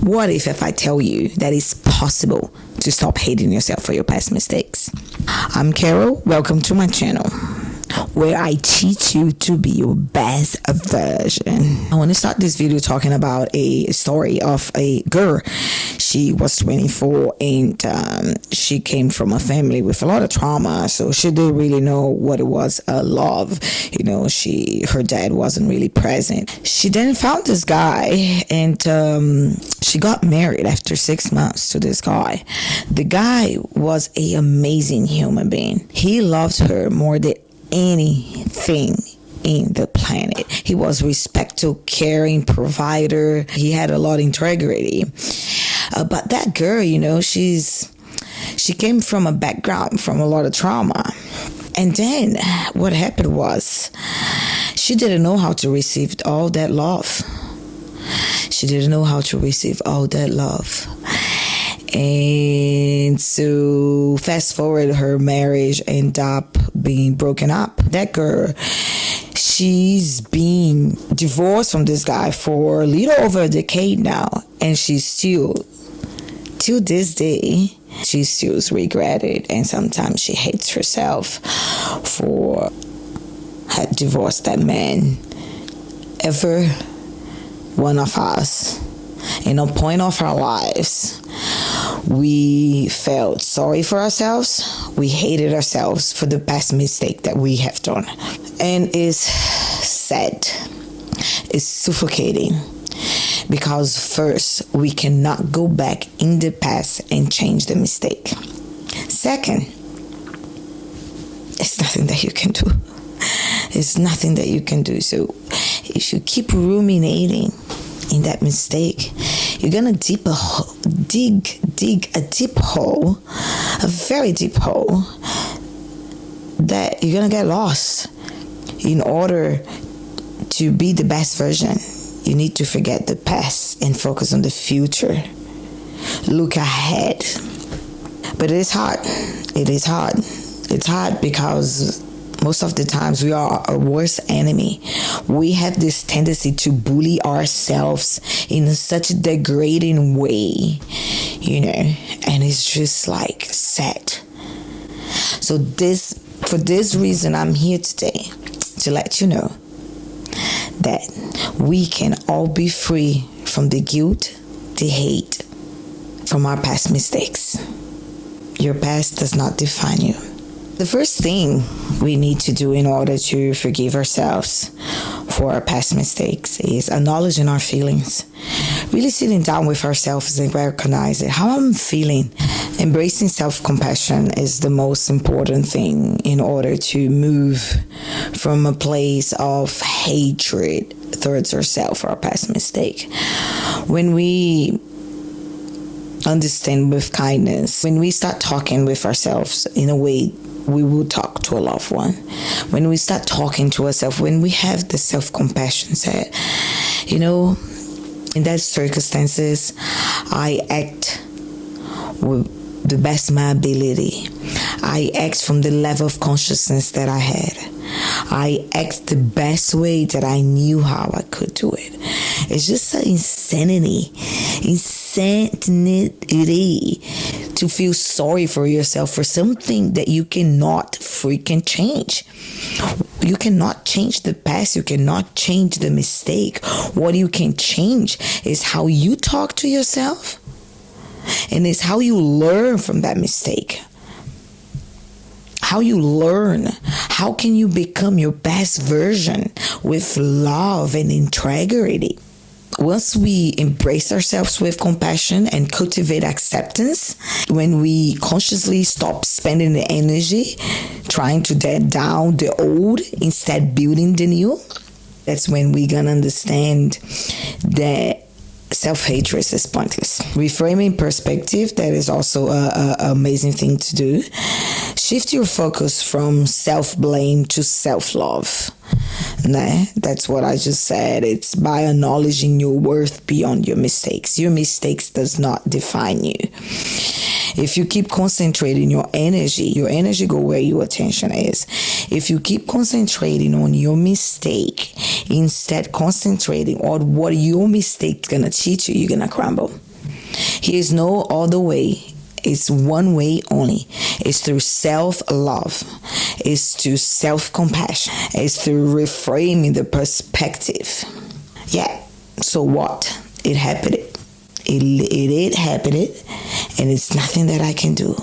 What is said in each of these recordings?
What if I tell you that it's possible to stop hating yourself for your past mistakes? I'm Carol. Welcome to my channel, where I teach you to be your best version. I want to start this video talking about a story of a girl. She was 24 and she came from a family with a lot of trauma, so she didn't really know what it was love. Her dad wasn't really present. She then found this guy and she got married after 6 months to this guy. The guy was an amazing human being. He loved her more than anything in the planet. He was respectful, caring, provider. He had a lot of integrity. But that girl, she came from a background from a lot of trauma. And then what happened was she didn't know how to receive all that love. She didn't know how to receive all that love. And so fast forward, her marriage ended up being broken up. That girl, she's been divorced from this guy for a little over a decade now. And she's still, till this day, she still regretted. And sometimes she hates herself for had divorced that man. Every one of us, in a point of our lives, we felt sorry for ourselves. We hated ourselves for the past mistake that we have done. And it's sad. It's suffocating. Because first, we cannot go back in the past and change the mistake. Second, it's nothing that you can do. It's nothing that you can do. So if you keep ruminating in that mistake, you're gonna dig a deep hole, a very deep hole, that you're gonna get lost. In order to be the best version, you need to forget the past and focus on the future. Look ahead. But it is hard. It is hard. It's hard because most of the times we are our worst enemy. We have this tendency to bully ourselves in such a degrading way, and it's just like sad. So for this reason, I'm here today to let you know that we can all be free from the guilt, the hate, from our past mistakes. Your past does not define you. The first thing we need to do in order to forgive ourselves for our past mistakes is acknowledging our feelings. Really sitting down with ourselves and recognize it. How I'm feeling. Embracing self-compassion is the most important thing in order to move from a place of hatred towards ourselves for our past mistake. When we understand with kindness, when we start talking with ourselves in a way we will talk to a loved one, when we start talking to ourselves, when we have the self-compassion set, in that circumstances, I act with the best of my ability. I act from the level of consciousness that I had. I act the best way that I knew how I could do it. It's just an insanity to feel sorry for yourself for something that you cannot freaking change. You cannot change the past. You cannot change the mistake. What you can change is how you talk to yourself, and it's how you learn from that mistake. How you learn. How can you become your best version with love and integrity? Once we embrace ourselves with compassion and cultivate acceptance, when we consciously stop spending the energy trying to tear down the old, instead building the new, that's when we're gonna understand that self-hatred is pointless. Reframing perspective, that is also an amazing thing to do. Shift your focus from self-blame to self-love. That's what I just said. It's by acknowledging your worth beyond your mistakes. Your mistakes does not define you. If you keep concentrating your energy go where your attention is. If you keep concentrating on your mistake, instead concentrating on what your mistake gonna teach you, you're gonna crumble. Here's no other way. It's one way only. It's through self-love. It's through self-compassion. It's through reframing the perspective. Yeah. So what? It happened. It happened, and it's nothing that I can do.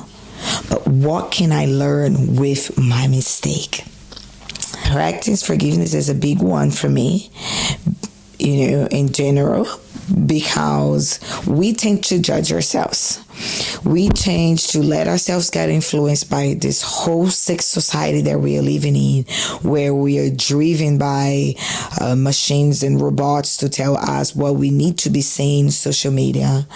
But what can I learn with my mistake? Practice forgiveness is a big one for me, in general, because we tend to judge ourselves. We tend to let ourselves get influenced by this whole sick society that we are living in, where we are driven by machines and robots to tell us what we need to be saying in social media,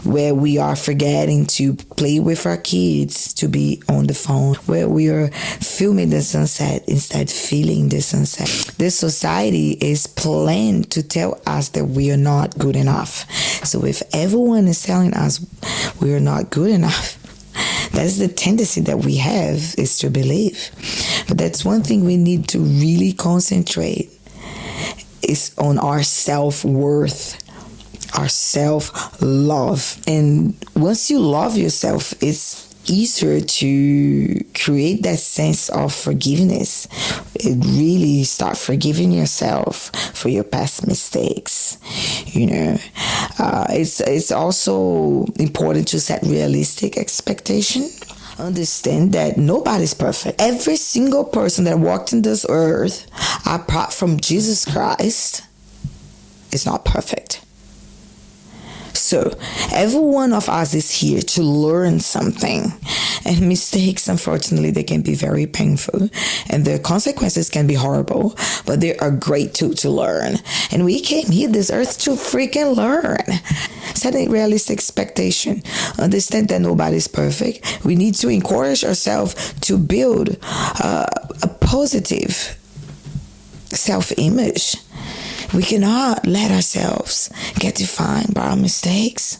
where we are forgetting to play with our kids, to be on the phone, where we are filming the sunset instead feeling the sunset. This society is planned to tell us that we are not good enough. So if everyone is telling us we are not good enough, that's the tendency that we have, is to believe. But that's one thing we need to really concentrate is on our self-worth, our self-love. And once you love yourself, it's easier to create that sense of forgiveness. It really start forgiving yourself for your past mistakes. It's also important to set realistic expectation. Understand that nobody's perfect. Every single person that walked in this earth, apart from Jesus Christ, is not perfect. So, every one of us is here to learn something. And mistakes, unfortunately, they can be very painful. And the consequences can be horrible. But they are great too to learn. And we came here this earth to freaking learn. Set a realistic expectation. Understand that nobody's perfect. We need to encourage ourselves to build a positive self-image. We cannot let ourselves get defined by our mistakes.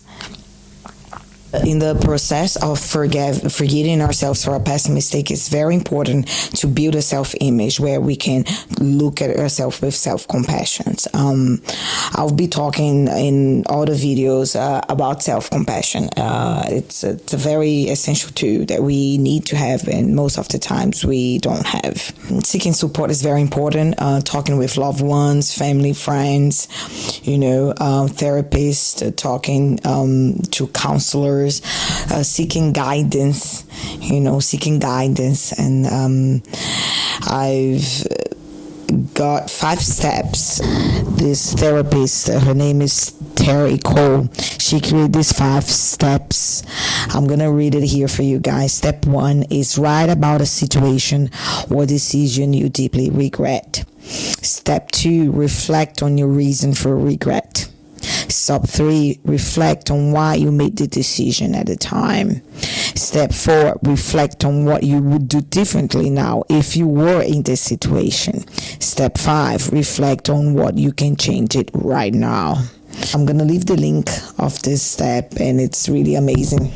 In the process of forgetting ourselves for our past mistake, it's very important to build a self-image where we can look at ourselves with self-compassion. I'll be talking in all the videos about self-compassion. It's a very essential tool that we need to have, and most of the times we don't have. Seeking support is very important. Talking with loved ones, family, friends, therapists, talking to counselors, seeking guidance, and I've got 5 steps. This therapist, her name is Storie. She created these 5 steps. I'm gonna read it here for you guys. Step 1 is write about a situation or decision you deeply regret. Step 2, reflect on your reason for regret. Step 3, reflect on why you made the decision at the time. Step 4, reflect on what you would do differently now if you were in this situation. Step 5, reflect on what you can change it right now. I'm going to leave the link of this step, and it's really amazing.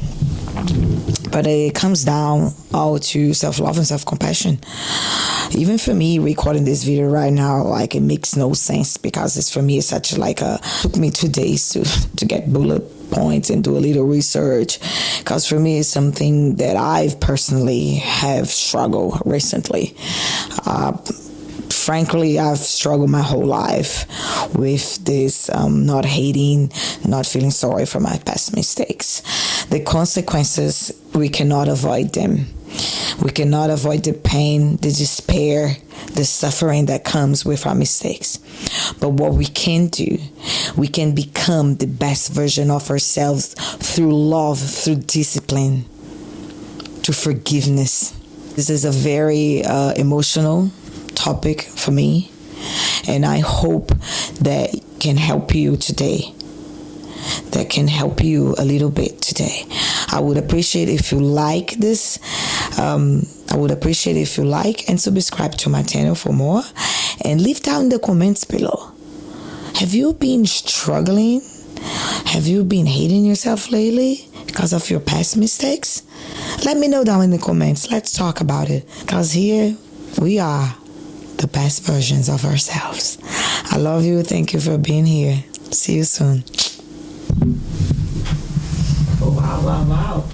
But it comes down all to self-love and self-compassion. Even for me, recording this video right now, it makes no sense, because it's such took me 2 days to get bullet points and do a little research, because for me it's something that I've personally have struggled recently. Frankly, I've struggled my whole life with this not hating, not feeling sorry for my past mistakes. The consequences, we cannot avoid them. We cannot avoid the pain, the despair, the suffering that comes with our mistakes. But what we can do, we can become the best version of ourselves through love, through discipline, through forgiveness. This is a very emotional topic for me, and I hope that can help you today, that can help you a little bit today. I would appreciate if you like this. I would appreciate if you like and subscribe to my channel for more, and leave down in the comments below. Have you been struggling? Have you been hating yourself lately because of your past mistakes? Let me know down in the comments. Let's talk about it, because here we are, the best versions of ourselves. I love you. Thank you for being here. See you soon. Wow.